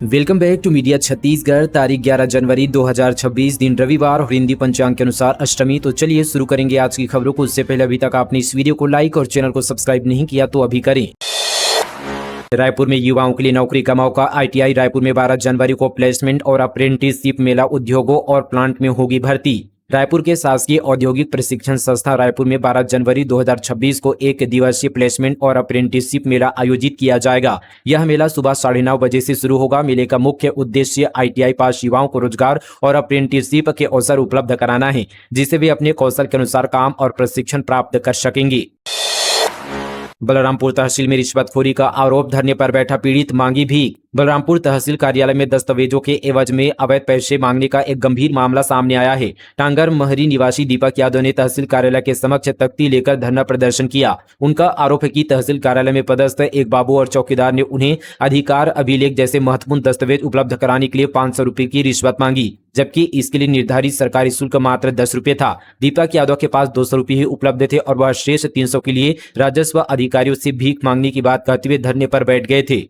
Welcome back to Media Chhattisgarh. तारीख 11 जनवरी 2026 दिन रविवार और हिंदी पंचांग के अनुसार अष्टमी। तो चलिए शुरू करेंगे आज की खबरों को। उससे पहले अभी तक आपने इस वीडियो को लाइक और चैनल को सब्सक्राइब नहीं किया तो अभी करें। रायपुर में युवाओं के लिए नौकरी का मौका। आईटीआई रायपुर में 12 जनवरी को प्लेसमेंट और अप्रेंटिसशिप मेला, उद्योगों और प्लांट में होगी भर्ती। रायपुर के शासकीय औद्योगिक प्रशिक्षण संस्था रायपुर में 12 जनवरी 2026 को एक दिवसीय प्लेसमेंट और अप्रेंटिसशिप मेला आयोजित किया जाएगा। यह मेला सुबह 9:30 बजे से शुरू होगा। मेले का मुख्य उद्देश्य आईटीआई पास युवाओं को रोजगार और अप्रेंटिसशिप के अवसर उपलब्ध कराना है, जिससे वे अपने कौशल के अनुसार काम और प्रशिक्षण प्राप्त कर सकेंगे। बलरामपुर तहसील में रिश्वतखोरी का आरोप, धरने पर बैठा पीड़ित, मांगी भीख। बलरामपुर तहसील कार्यालय में दस्तावेजों के एवज में अवैध पैसे मांगने का एक गंभीर मामला सामने आया है। टांगर महरी निवासी दीपक यादव ने तहसील कार्यालय के समक्ष तख्ती लेकर धरना प्रदर्शन किया। उनका आरोप है कि तहसील कार्यालय में पदस्थ एक बाबू और चौकीदार ने उन्हें अधिकार अभिलेख जैसे महत्वपूर्ण दस्तावेज उपलब्ध कराने के लिए 500 रुपए की रिश्वत मांगी, जबकि इसके लिए निर्धारित सरकारी शुल्क मात्र 10 रुपए था। दीपक यादव के पास 200 रुपए ही उपलब्ध थे और वह शेष 300 के लिए राजस्व अधिकारियों से भीख मांगने की बात कहते हुए धरने पर बैठ गए थे।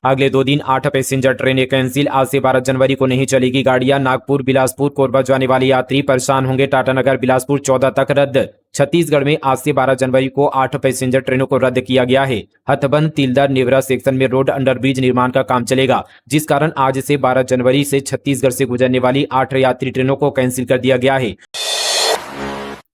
अगले 2 दिन 8 पैसेंजर ट्रेनें कैंसिल। आज से 12 जनवरी को नहीं चलेगी गाड़ियां। नागपुर बिलासपुर कोरबा जाने वाले यात्री परेशान होंगे। टाटानगर बिलासपुर 14 तक रद्द। छत्तीसगढ़ में आज से 12 जनवरी को 8 पैसेंजर ट्रेनों को रद्द किया गया है। हथबंद तिलदर नेवरा सेक्शन में रोड अंडरब्रिज निर्माण का काम चलेगा, जिस कारण आज से 12 जनवरी से छत्तीसगढ़ से गुजरने वाली 8 यात्री ट्रेनों को कैंसिल कर दिया गया है।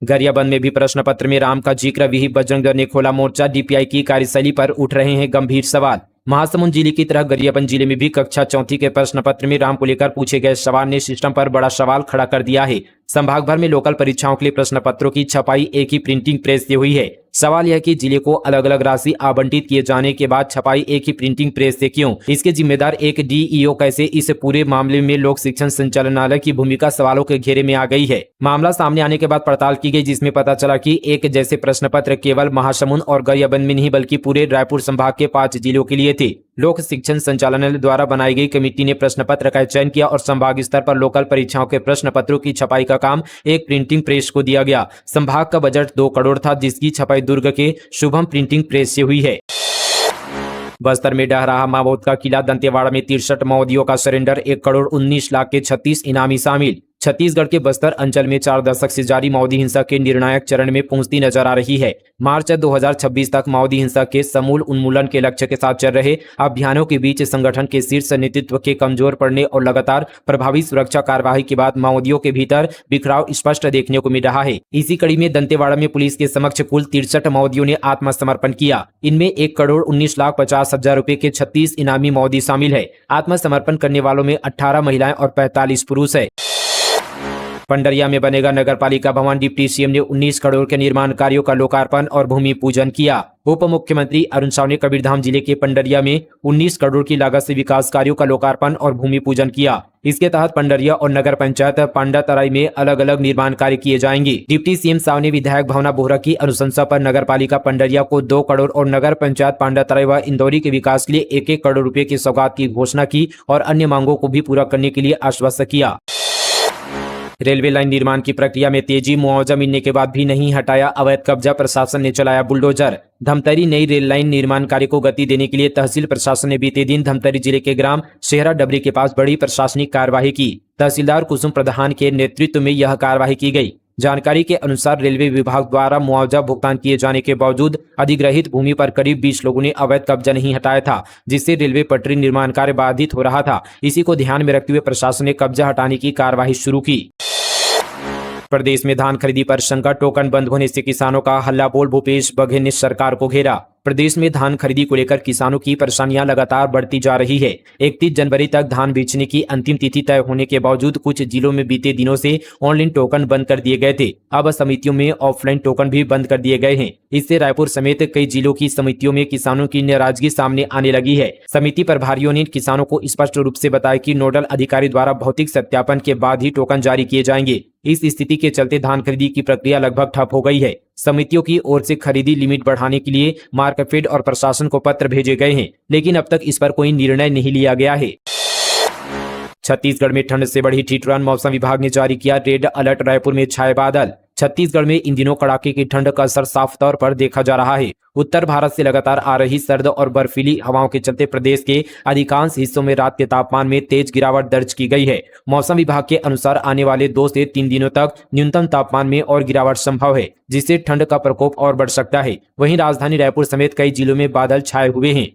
गरियाबंद में भी प्रश्न पत्र में राम का जिक्र। विहिप बजरंग दल ने खोला मोर्चा। डीपीआई की कार्यशैली पर उठ रहे हैं गंभीर सवाल। महासमुंद जिले की तरह गरियाबंद जिले में भी कक्षा 4 के प्रश्न पत्र में राम को लेकर पूछे गए सवाल ने सिस्टम पर बड़ा सवाल खड़ा कर दिया है। संभाग भर में लोकल परीक्षाओं के लिए प्रश्न पत्रों की छपाई एक ही प्रिंटिंग प्रेस से हुई है। सवाल यह कि जिले को अलग अलग राशि आवंटित किए जाने के बाद छपाई एक ही प्रिंटिंग प्रेस से क्यों? इसके जिम्मेदार एक डीईओ कैसे? इस पूरे मामले में लोक शिक्षण संचालनालय की भूमिका सवालों के घेरे में आ गई है। मामला सामने आने के बाद पड़ताल की गई, जिसमें पता चला कि एक जैसे प्रश्न पत्र केवल महासमुंद और गरियाबंद में नहीं बल्कि पूरे रायपुर संभाग के 5 जिलों के लिए थे। लोक शिक्षण संचालनालय द्वारा बनाई गई कमेटी ने प्रश्न पत्र का चयन किया और संभाग स्तर पर लोकल परीक्षाओं के प्रश्न पत्रों की छपाई का काम एक प्रिंटिंग प्रेस को दिया गया। संभाग का बजट 2 करोड़ था, जिसकी छपाई दुर्ग के शुभम प्रिंटिंग प्रेस से हुई है। बस्तर में ढह रहा माओवाद का किला। दंतेवाड़ा में 63 माओवादियों का सरेंडर। 1 करोड़ 19 लाख के 36 इनामी शामिल। छत्तीसगढ़ के बस्तर अंचल में 4 दशक से जारी माओवादी हिंसा के निर्णायक चरण में पहुंचती नजर आ रही है। मार्च 2026 तक माओवादी हिंसा के समूल उन्मूलन के लक्ष्य के साथ चल रहे अभियानों के बीच संगठन के शीर्ष नेतृत्व के कमजोर पड़ने और लगातार प्रभावी सुरक्षा कार्यवाही के बाद माओवादियों के भीतर बिखराव स्पष्ट देखने को मिल रहा है। इसी कड़ी में दंतेवाड़ा में पुलिस के समक्ष कुल 63 माओवादियों ने आत्मसमर्पण किया। इनमें 1 करोड़ 19 लाख 50 हजार रुपए के 36 इनामी माओवादी शामिल है। आत्मसमर्पण करने वालों में 18 महिलाएं और 45 पुरुष है। पंडरिया में बनेगा नगरपालिका भवन। डिप्टी सीएम ने 19 करोड़ के निर्माण कार्यों का लोकार्पण और भूमि पूजन किया। उप मुख्यमंत्री अरुण साव ने कबीरधाम जिले के पंडरिया में 19 करोड़ की लागत से विकास कार्यों का लोकार्पण और भूमि पूजन किया। इसके तहत पंडरिया और नगर पंचायत पांडातराई में अलग अलग निर्माण कार्य किए जाएंगे। डिप्टी सीएम साव ने विधायक भावना बोहरा की अनुशंसा पर नगरपालिका पंडरिया को 2 करोड़ और नगर पंचायत पांडातराई व इंदौरी के विकास के लिए 1-1 करोड़ रुपए की सौगात की घोषणा की और अन्य मांगों को भी पूरा करने के लिए आश्वस्त किया। रेलवे लाइन निर्माण की प्रक्रिया में तेजी। मुआवजा मिलने के बाद भी नहीं हटाया अवैध कब्जा। प्रशासन ने चलाया बुलडोजर। धमतरी नई रेल लाइन निर्माण कार्य को गति देने के लिए तहसील प्रशासन ने बीते दिन धमतरी जिले के ग्राम शेहरा डबरी के पास बड़ी प्रशासनिक कार्यवाही की। तहसीलदार कुसुम प्रधान के नेतृत्व में यह कार्यवाही की गई। जानकारी के अनुसार रेलवे विभाग द्वारा मुआवजा भुगतान किए जाने के बावजूद अधिग्रहित भूमि पर करीब 20 लोगों ने अवैध कब्जा नहीं हटाया था, जिससे रेलवे पटरी निर्माण कार्य बाधित हो रहा था। इसी को ध्यान में रखते हुए प्रशासन ने कब्जा हटाने की कार्यवाही शुरू की। प्रदेश में धान खरीदी पर संकट। टोकन बंद होने से किसानों का हल्ला बोल। भूपेश बघेल ने सरकार को घेरा। प्रदेश में धान खरीदी को लेकर किसानों की परेशानियां लगातार बढ़ती जा रही है। 31 जनवरी तक धान बेचने की अंतिम तिथि तय होने के बावजूद कुछ जिलों में बीते दिनों से ऑनलाइन टोकन बंद कर दिए गए थे। अब समितियों में ऑफलाइन टोकन भी बंद कर दिए गए हैं। इससे रायपुर समेत कई जिलों की समितियों में किसानों की नाराजगी सामने आने लगी है। समिति प्रभारियों ने किसानों को स्पष्ट रूप से बताया कि नोडल अधिकारी द्वारा भौतिक सत्यापन के बाद ही टोकन जारी किए जाएंगे। इस स्थिति के चलते धान खरीदी की प्रक्रिया लगभग ठप हो गई है। समितियों की ओर से खरीदी लिमिट बढ़ाने के लिए मार्कफेड और प्रशासन को पत्र भेजे गए हैं, लेकिन अब तक इस पर कोई निर्णय नहीं लिया गया है। छत्तीसगढ़ में ठंड से बढ़ी ठिठुरन, मौसम विभाग ने जारी किया रेड अलर्ट। रायपुर में छाए बादल। छत्तीसगढ़ में इन दिनों कड़ाके की ठंड का असर साफ तौर पर देखा जा रहा है। उत्तर भारत से लगातार आ रही सर्द और बर्फीली हवाओं के चलते प्रदेश के अधिकांश हिस्सों में रात के तापमान में तेज गिरावट दर्ज की गई है। मौसम विभाग के अनुसार आने वाले 2 से 3 दिनों तक न्यूनतम तापमान में और गिरावट संभव है, जिससे ठंड का प्रकोप और बढ़ सकता है। वहीं राजधानी रायपुर समेत कई जिलों में बादल छाए हुए हैं।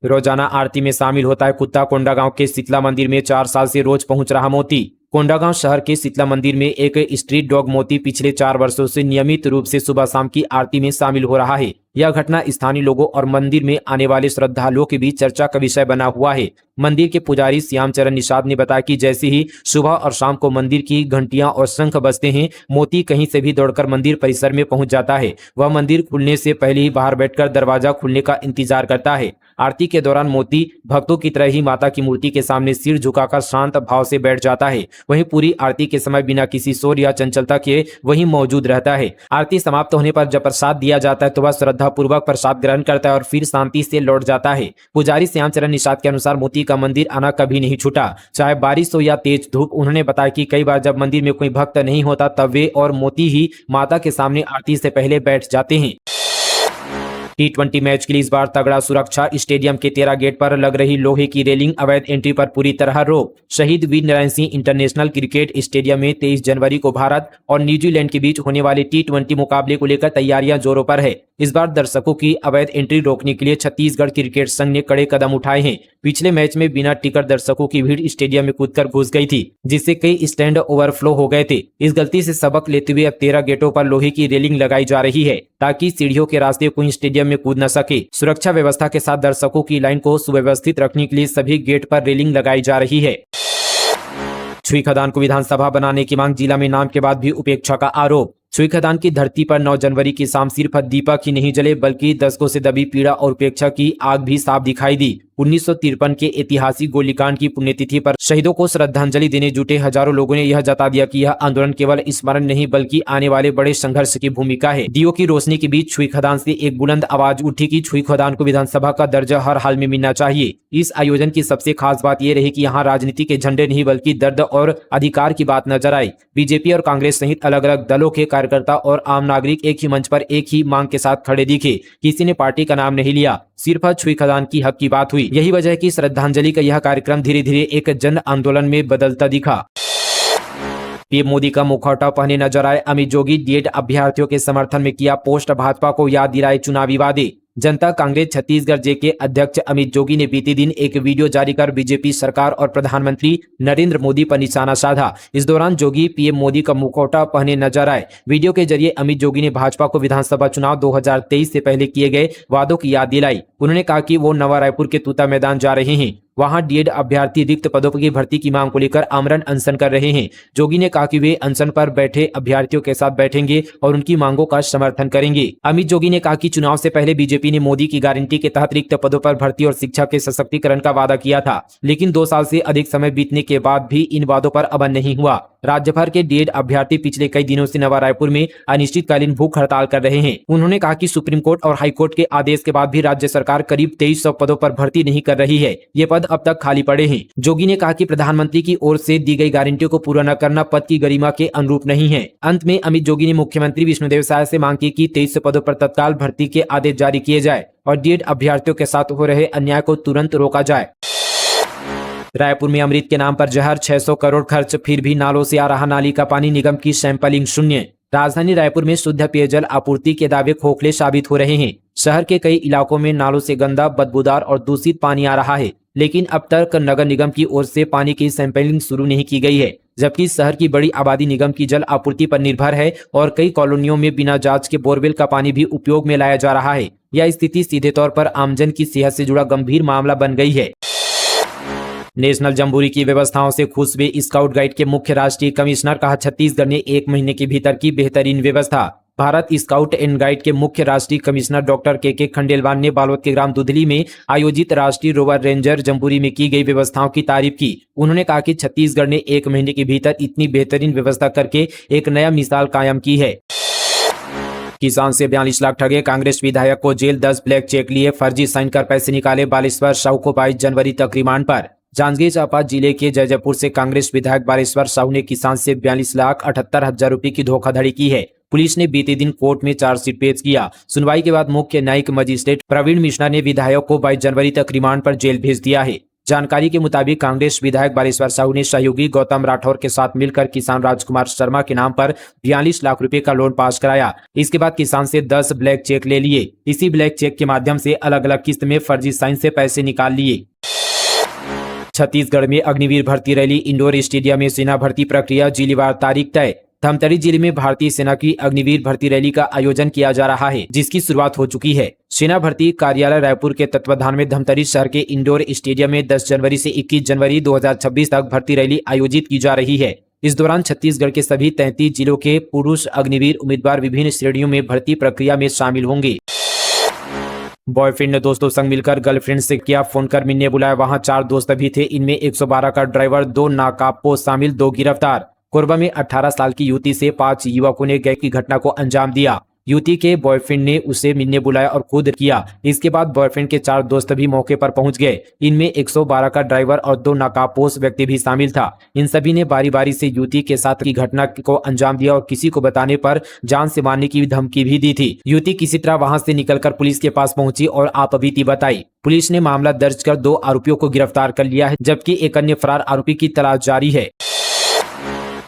रोजाना आरती में शामिल होता है कुत्ता। कोंडागांव के शीतला मंदिर में 4 साल से रोज पहुंच रहा मोती। कोंडागांव शहर के शीतला मंदिर में एक स्ट्रीट डॉग मोती पिछले 4 वर्षों से नियमित रूप से सुबह शाम की आरती में शामिल हो रहा है। यह घटना स्थानीय लोगों और मंदिर में आने वाले श्रद्धालुओं के बीच चर्चा का विषय बना हुआ है। मंदिर के पुजारी श्यामचरण निषाद ने बताया कि जैसे ही सुबह और शाम को मंदिर की घंटियां और शंख बजते हैं, मोती कहीं से भी दौड़कर मंदिर परिसर में पहुंच जाता है। वह मंदिर खुलने से पहले ही बाहर बैठकर दरवाजा खुलने का इंतजार करता है। आरती के दौरान मोती भक्तों की तरह ही माता की मूर्ति के सामने सिर झुकाकर शांत भाव से बैठ जाता है। वहीं पूरी आरती के समय बिना किसी शोर या चंचलता के वहीं मौजूद रहता है। आरती समाप्त होने पर जब प्रसाद दिया जाता है तो वह श्रद्धापूर्वक प्रसाद ग्रहण करता है और फिर शांति से लौट जाता है। पुजारी श्यामचरण निषाद के अनुसार मोती का मंदिर आना कभी नहीं छूटा, चाहे बारिश हो या तेज धूप। उन्होंने बताया कि कई बार जब मंदिर में कोई भक्त नहीं होता तब वे और मोती ही माता के सामने आरती से पहले बैठ जाते हैं। T20 मैच के लिए इस बार तगड़ा सुरक्षा। स्टेडियम के 13 गेट पर लग रही लोहे की रेलिंग, अवैध एंट्री पर पूरी तरह रोक। Shaheed Veer Narayan Singh international cricket stadium में 23 जनवरी को भारत और न्यूजीलैंड के बीच होने वाले T20 मुकाबले को लेकर तैयारियां जोरों पर है। इस बार दर्शकों की अवैध एंट्री रोकने के लिए छत्तीसगढ़ क्रिकेट संघ ने कड़े कदम उठाए हैं। पिछले मैच में बिना टिकट दर्शकों की भीड़ स्टेडियम में कूदकर घुस गई थी, जिससे कई स्टैंड ओवरफ्लो हो गए थे। इस गलती से सबक लेते हुए अब 13 गेटों पर लोहे की रेलिंग लगाई जा रही है, ताकि सीढ़ियों के रास्ते कोई स्टेडियम में कूद न सके। सुरक्षा व्यवस्था के साथ दर्शकों की लाइन को सुव्यवस्थित रखने के लिए सभी गेट पर रेलिंग लगाई जा रही है। छुई खदान को विधानसभा बनाने की मांग, जिला में नाम के बाद भी उपेक्षा का आरोप। छुई खदान की धरती पर 9 जनवरी की शाम सिर्फ दीपक ही नहीं जले, बल्कि दशकों से दबी पीड़ा और उपेक्षा की आग भी साफ दिखाई दी। 1953 के ऐतिहासिक गोलीकांड की पुण्यतिथि पर शहीदों को श्रद्धांजलि देने जुटे हजारों लोगों ने यह जता दिया कि यह आंदोलन केवल स्मरण नहीं बल्कि आने वाले बड़े संघर्ष की भूमिका है। दियों की रोशनी के बीच छुई खदान से एक बुलंद आवाज उठी कि छुई खदान को विधानसभा का दर्जा हर हाल में मिलना चाहिए। इस आयोजन की सबसे खास बात यह रही कि यहाँ राजनीति के झंडे नहीं बल्कि दर्द और अधिकार की बात नजर आई। बीजेपी और कांग्रेस सहित अलग अलग दलों के कार्यकर्ता और आम नागरिक एक ही मंच पर एक ही मांग के साथ खड़े दिखे। किसी ने पार्टी का नाम नहीं लिया, सिर्फ छुई खदान की हक की बात हुई। यही वजह है कि श्रद्धांजलि का यह कार्यक्रम धीरे धीरे एक जन आंदोलन में बदलता दिखा। पीएम मोदी का मुखौटा पहने नजर आए अमित जोगी। डीएड अभ्यर्थियों के समर्थन में किया पोस्ट, भाजपा को याद दिलाए चुनावी वादे। जनता कांग्रेस छत्तीसगढ़ जे के अध्यक्ष अमित जोगी ने बीते दिन एक वीडियो जारी कर बीजेपी सरकार और प्रधानमंत्री नरेंद्र मोदी पर निशाना साधा। इस दौरान जोगी पीएम मोदी का मुखौटा पहने नजर आए। वीडियो के जरिए अमित जोगी ने भाजपा को विधानसभा चुनाव 2023 से पहले किए गए वादों की याद दिलाई। उन्होंने कहा कि वो नवा रायपुर के तूता मैदान जा रहे हैं, वहां डीएड अभ्यर्थी रिक्त पदों की भर्ती की मांग को लेकर आमरण अनशन कर रहे हैं। जोगी ने कहा कि वे अनशन पर बैठे अभ्यर्थियों के साथ बैठेंगे और उनकी मांगों का समर्थन करेंगे। अमित जोगी ने कहा कि चुनाव से पहले बीजेपी ने मोदी की गारंटी के तहत रिक्त पदों पर भर्ती और शिक्षा के सशक्तिकरण का वादा किया था, लेकिन 2 साल से अधिक समय बीतने के बाद भी इन वादों पर अमल नहीं हुआ। राज्य भर के डीएड अभ्यर्थी पिछले कई दिनों से नवा रायपुर में अनिश्चितकालीन भूख हड़ताल कर रहे हैं। उन्होंने कहा कि सुप्रीम कोर्ट और हाई कोर्ट के आदेश के बाद भी राज्य सरकार करीब 2300 पदों पर भर्ती नहीं कर रही है। ये पद अब तक खाली पड़े हैं। जोगी ने कहा कि प्रधानमंत्री की ओर से दी गई गारंटियों को पूरा न करना पद की गरिमा के अनुरूप नहीं है। अंत में अमित जोगी ने मुख्यमंत्री विष्णुदेव साय से मांग की कि 2300 पदों पर तत्काल भर्ती के आदेश जारी किए जाए और डीएड अभ्यर्थियों के साथ हो रहे अन्याय को तुरंत रोका जाए। रायपुर में अमृत के नाम पर जहर, 600 करोड़ खर्च, फिर भी नालों से आ रहा नाली का पानी, निगम की सैंपलिंग शून्य। राजधानी रायपुर में शुद्ध पेयजल आपूर्ति के दावे खोखले साबित हो रहे हैं। शहर के कई इलाकों में नालों से गंदा, बदबूदार और दूषित पानी आ रहा है, लेकिन अब तक नगर निगम की ओर से पानी की सैंपलिंग शुरू नहीं की गई है। जबकि शहर की बड़ी आबादी निगम की जल आपूर्ति पर निर्भर है और कई कॉलोनियों में बिना जांच के बोरवेल का पानी भी उपयोग में लाया जा रहा है। यह स्थिति सीधे तौर पर आमजन की सेहत से जुड़ा गंभीर मामला बन गई है। नेशनल जम्बूरी की व्यवस्थाओं से खुश हुए स्काउट गाइड के मुख्य राष्ट्रीय कमिश्नर, कहा छत्तीसगढ़ ने 1 महीने के भीतर की बेहतरीन व्यवस्था। भारत स्काउट एंड गाइड के मुख्य राष्ट्रीय कमिश्नर डॉक्टर के खंडेलवाल ने बालोद के ग्राम दुधली में आयोजित राष्ट्रीय रोवर रेंजर जम्बूरी में की गई व्यवस्थाओं की तारीफ की। उन्होंने कहा कि छत्तीसगढ़ ने 1 महीने के भीतर इतनी बेहतरीन व्यवस्था करके एक नया मिसाल कायम की है। किसान से 42 लाख ठगे, कांग्रेस विधायक को जेल, 10 ब्लैक चेक लिए, फर्जी साइन कर पैसे निकाले। बालेश्वर साहू को 22 जनवरी तक रिमांड पर। जांजगीर चांपा जिले के जैजैपुर से कांग्रेस विधायक बालेश्वर साहू ने किसान से 42,78,000 रुपए की धोखाधड़ी की है। पुलिस ने बीते दिन कोर्ट में चार्जशीट पेश किया। सुनवाई के बाद मुख्य न्यायिक मजिस्ट्रेट प्रवीण मिश्रा ने विधायक को 22 जनवरी तक रिमांड पर जेल भेज दिया है। जानकारी के मुताबिक कांग्रेस विधायक बालेश्वर साहू ने सहयोगी गौतम राठौर के साथ मिलकर किसान राजकुमार शर्मा के नाम पर 42 लाख रुपए का लोन पास कराया। इसके बाद किसान से 10 ब्लैक चेक ले लिए। इसी ब्लैक चेक के माध्यम से अलग अलग किस्त में फर्जी साइन से पैसे निकाल लिए। छत्तीसगढ़ में अग्निवीर भर्ती रैली, इंडोर स्टेडियम में सेना भर्ती प्रक्रिया, जिलेवार तारीख तय। धमतरी जिले में भारतीय सेना की अग्निवीर भर्ती रैली का आयोजन किया जा रहा है, जिसकी शुरुआत हो चुकी है। सेना भर्ती कार्यालय रायपुर के तत्वाधान में धमतरी शहर के इंडोर स्टेडियम में 10 जनवरी से 21 जनवरी 2026 तक भर्ती रैली आयोजित की जा रही है। इस दौरान छत्तीसगढ़ के सभी 33 जिलों के पुरुष अग्निवीर उम्मीदवार विभिन्न श्रेणियों में भर्ती प्रक्रिया में शामिल होंगे। बॉयफ्रेंड ने दोस्तों संग मिलकर गर्लफ्रेंड से किया फोन कर मिलने बुलाया। वहां 4 दोस्त भी थे। इनमें 112 का ड्राइवर, 2 नाकाबपोश शामिल, 2 गिरफ्तार। कोरबा में 18 साल की युवती से 5 युवकों ने गैंग की घटना को अंजाम दिया। युवती के बॉयफ्रेंड ने उसे मिलने बुलाया और खुद किया। इसके बाद बॉयफ्रेंड के 4 दोस्त भी मौके पर पहुंच गए। इनमें 112 का ड्राइवर और 2 नाकाबपोश व्यक्ति भी शामिल था। इन सभी ने बारी बारी से युवती के साथ की घटना को अंजाम दिया और किसी को बताने पर जान से मारने की धमकी भी दी थी। युवती किसी तरह वहां से निकलकर पुलिस के पास पहुंची और आपबीती बताई। पुलिस ने मामला दर्ज कर 2 आरोपियों को गिरफ्तार कर लिया है, जबकि एक अन्य फरार आरोपी की तलाश जारी है।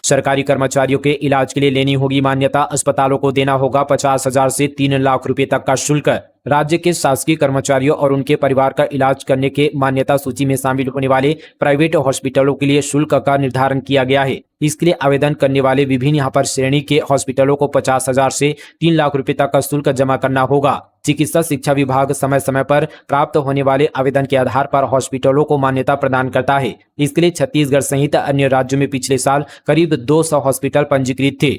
सरकारी कर्मचारियों के इलाज के लिए लेनी होगी मान्यता, अस्पतालों को देना होगा 50,000 से 3 लाख रुपए तक का शुल्क। राज्य के शासकीय कर्मचारियों और उनके परिवार का इलाज करने के मान्यता सूची में शामिल होने वाले प्राइवेट हॉस्पिटलों के लिए शुल्क का निर्धारण किया गया है। इसके लिए आवेदन करने वाले विभिन्न यहाँ पर श्रेणी के हॉस्पिटलों को 50,000 से 3 लाख रुपए तक का शुल्क जमा करना होगा। चिकित्सा शिक्षा विभाग समय समय पर प्राप्त होने वाले आवेदन के आधार पर हॉस्पिटलों को मान्यता प्रदान करता है। इसके लिए छत्तीसगढ़ सहित अन्य राज्यों में पिछले साल करीब 200 हॉस्पिटल पंजीकृत थे।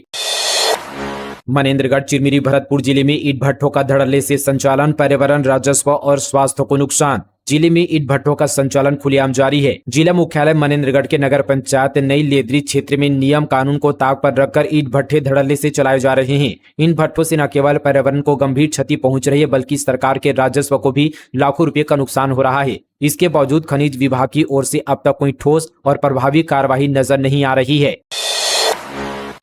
मनेन्द्रगढ़, चिरमिरी, भरतपुर जिले में ईंट भट्ठों का धड़ल्ले से संचालन, पर्यावरण, राजस्व और स्वास्थ्य को नुकसान। जिले में ईंट भट्ठों का संचालन खुलेआम जारी है। जिला मुख्यालय मनेन्द्रगढ़ के नगर पंचायत नई लेदरी क्षेत्र में नियम कानून को ताक पर रखकर ईंट भट्ठे धड़ल्ले से चलाए जा रहे हैं। इन भट्ठों से न केवल पर्यावरण को गंभीर क्षति पहुंच रही है, बल्कि सरकार के राजस्व को भी लाखों रुपए का नुकसान हो रहा है। इसके बावजूद खनिज विभाग की ओर से अब तक कोई ठोस और प्रभावी कार्रवाई नजर नहीं आ रही है।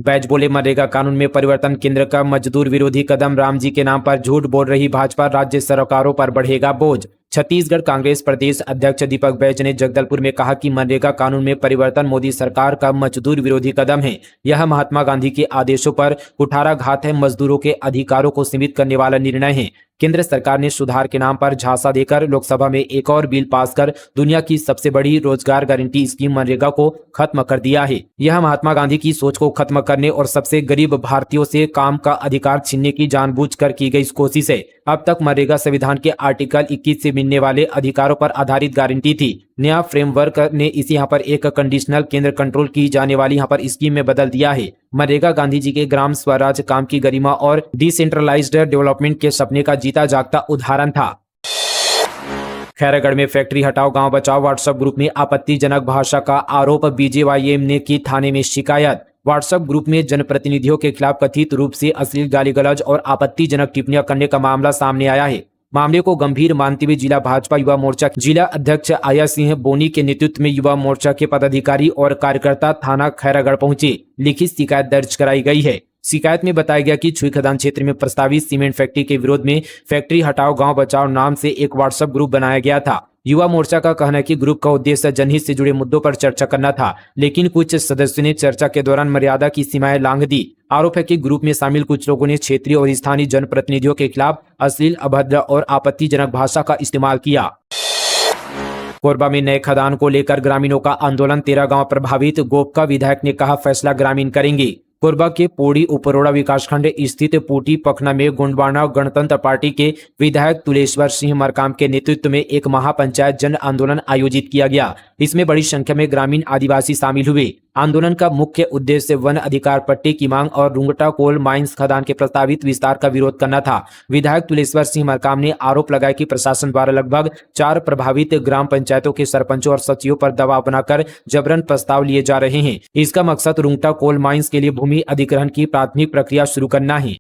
बैच बोले मनरेगा कानून में परिवर्तन, केंद्र का मजदूर विरोधी कदम, राम जी के नाम पर झूठ बोल रही भाजपा, राज्य सरकारों पर बढ़ेगा बोझ। छत्तीसगढ़ कांग्रेस प्रदेश अध्यक्ष दीपक बैज ने जगदलपुर में कहा कि मनरेगा कानून में परिवर्तन मोदी सरकार का मजदूर विरोधी कदम है। यह महात्मा गांधी के आदेशों पर कुठाराघात है, मजदूरों के अधिकारों को सीमित करने वाला निर्णय है। केंद्र सरकार ने सुधार के नाम पर झांसा देकर लोकसभा में एक और बिल पास कर दुनिया की सबसे बड़ी रोजगार गारंटी स्कीम मनरेगा को खत्म कर दिया है। यह महात्मा गांधी की सोच को खत्म करने और सबसे गरीब भारतीयों से काम का अधिकार छीनने की जानबूझकर की गई कोशिश है। अब तक मनरेगा संविधान के आर्टिकल 21 से मिलने वाले अधिकारों पर आधारित गारंटी थी। नया फ्रेमवर्क ने इसे यहाँ पर एक कंडीशनल केंद्र कंट्रोल की जाने वाली यहाँ पर स्कीम में बदल दिया है। मनरेगा गांधी जी के ग्राम स्वराज काम की गरिमा और डिसेंट्रलाइज्ड डेवलपमेंट के सपने का जीता जागता उदाहरण था। खैरागढ़ में फैक्ट्री हटाओ गांव बचाओ व्हाट्सएप ग्रुप में आपत्तिजनक भाषा का आरोप, बीजेवाईएम ने की थाने में शिकायत। व्हाट्सएप ग्रुप में जनप्रतिनिधियों के खिलाफ कथित रूप से अश्लील गाली-गलौज और आपत्तिजनक टिप्पणियां करने का मामला सामने आया है। मामले को गंभीर मानते हुए जिला भाजपा युवा मोर्चा जिला अध्यक्ष आया सिंह बोनी के नेतृत्व में युवा मोर्चा के पदाधिकारी और कार्यकर्ता थाना खैरागढ़ पहुंचे। लिखित शिकायत दर्ज कराई गई है। शिकायत में बताया गया कि छुई खदान क्षेत्र में प्रस्तावित सीमेंट फैक्ट्री के विरोध में फैक्ट्री हटाओ गांव बचाओ नाम से एक व्हाट्सएप ग्रुप बनाया गया था। युवा मोर्चा का कहना है कि ग्रुप का उद्देश्य जनहित से जुड़े मुद्दों पर चर्चा करना था, लेकिन कुछ सदस्यों ने चर्चा के दौरान मर्यादा की सीमाएं लांघ दी। आरोप है कि ग्रुप में शामिल कुछ लोगों ने क्षेत्रीय और स्थानीय जनप्रतिनिधियों के खिलाफ अश्लील, अभद्र और आपत्तिजनक भाषा का इस्तेमाल किया। कोरबा में नए खदान को लेकर ग्रामीणों का आंदोलन, 13 गांव प्रभावित, गोपका विधायक ने कहा फैसला ग्रामीण करेंगे। कोरबा के पोड़ी उपरोड़ा विकासखंड स्थित पूटी पखना में गोंडवाना गणतंत्र पार्टी के विधायक तुलेश्वर सिंह मरकाम के नेतृत्व में एक महापंचायत जन आंदोलन आयोजित किया गया। इसमें बड़ी संख्या में ग्रामीण आदिवासी शामिल हुए। आंदोलन का मुख्य उद्देश्य वन अधिकार पट्टे की मांग और रुंगटा कोल माइंस खदान के प्रस्तावित विस्तार का विरोध करना था। विधायक तुलेश्वर सिंह मरकाम ने आरोप लगाया कि प्रशासन द्वारा लगभग 4 प्रभावित ग्राम पंचायतों के सरपंचों और सचिवों पर दबाव बनाकर जबरन प्रस्ताव लिए जा रहे हैं। इसका मकसद रुंगटा कोल माइंस के लिए भूमि अधिग्रहण की प्राथमिक प्रक्रिया शुरू करना है।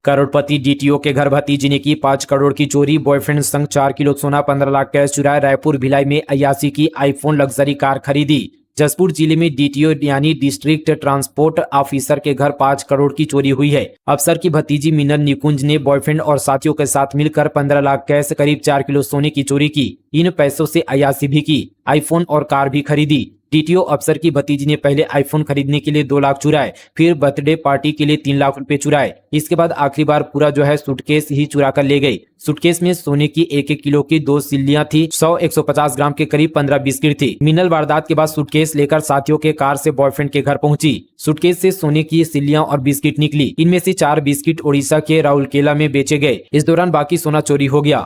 करोड़पति डीटीओ के घर भतीजी ने की 5 करोड़ की चोरी, बॉयफ्रेंड संग 4 किलो सोना 15 लाख कैश चुराए, रायपुर भिलाई में 81 की आईफोन लग्जरी कार खरीदी। जसपुर जिले में डीटीओ यानी डिस्ट्रिक्ट ट्रांसपोर्ट ऑफिसर के घर 5 करोड़ की चोरी हुई है। अफसर की भतीजी मिनल निकुंज ने बॉयफ्रेंड और साथियों के साथ मिलकर 15 लाख कैश करीब 4 किलो सोने की चोरी की। इन पैसों से अय्याशी भी की, आईफोन और कार भी खरीदी। डीटीओ अफसर की भतीजी ने पहले आईफोन खरीदने के लिए 2 लाख चुराए, फिर बर्थडे पार्टी के लिए 3 लाख रुपए चुराए। इसके बाद आखिरी बार पूरा सूटकेस ही चुरा कर ले गई। सूटकेस में सोने की 1-1 किलो की 2 सिल्लियां थी, 100-150 ग्राम के करीब 15 बिस्किट थी। मिनल वारदात के बाद सूटकेस लेकर साथियों के कार से बॉयफ्रेंड के घर पहुंची। सूटकेस से सोने की सिल्लियां और बिस्किट निकली। इनमें से 4 बिस्किट उड़ीसा के राउरकेला में बेचे गए। इस दौरान बाकी सोना चोरी हो गया।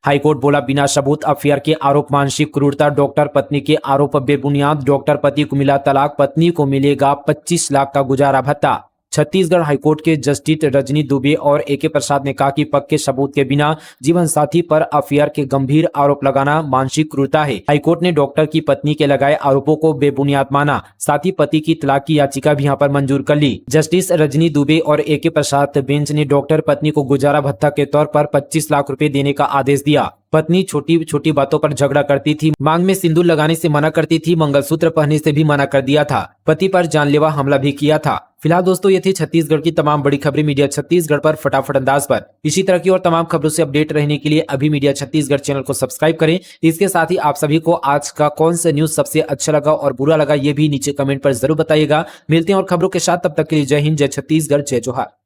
हाईकोर्ट बोला, बिना सबूत अफेयर के आरोप मानसिक क्रूरता, डॉक्टर पत्नी के आरोप बेबुनियाद, डॉक्टर पति को मिला तलाक, पत्नी को मिलेगा 25 लाख का गुजारा भत्ता। छत्तीसगढ़ हाईकोर्ट के जस्टिस रजनी दुबे और एके प्रसाद ने कहा कि पक्के सबूत के बिना जीवन साथी पर अफेयर के गंभीर आरोप लगाना मानसिक क्रूरता है। हाईकोर्ट ने डॉक्टर की पत्नी के लगाए आरोपों को बेबुनियाद माना। साथ ही पति की तलाक की याचिका भी यहाँ पर मंजूर कर ली। जस्टिस रजनी दुबे और एके प्रसाद बेंच ने डॉक्टर पत्नी को गुजारा भत्ता के तौर पर 25 लाख रुपए देने का आदेश दिया। पत्नी छोटी छोटी बातों पर झगड़ा करती थी, मांग में सिंदूर लगाने से मना करती थी, मंगलसूत्र पहनने से भी मना कर दिया था, पति पर जानलेवा हमला भी किया था। फिलहाल दोस्तों, ये थी छत्तीसगढ़ की तमाम बड़ी खबरें मीडिया छत्तीसगढ़ पर फटाफट अंदाज पर। इसी तरह की और तमाम खबरों से अपडेट रहने के लिए अभी मीडिया छत्तीसगढ़ चैनल को सब्सक्राइब करें। इसके साथ ही आप सभी को आज का कौन सा न्यूज सबसे अच्छा लगा और बुरा लगा, ये भी नीचे कमेंट पर जरूर बताइएगा। मिलते हैं और खबरों के साथ, तब तक के लिए जय हिंद, जय छत्तीसगढ़, जय जोहार।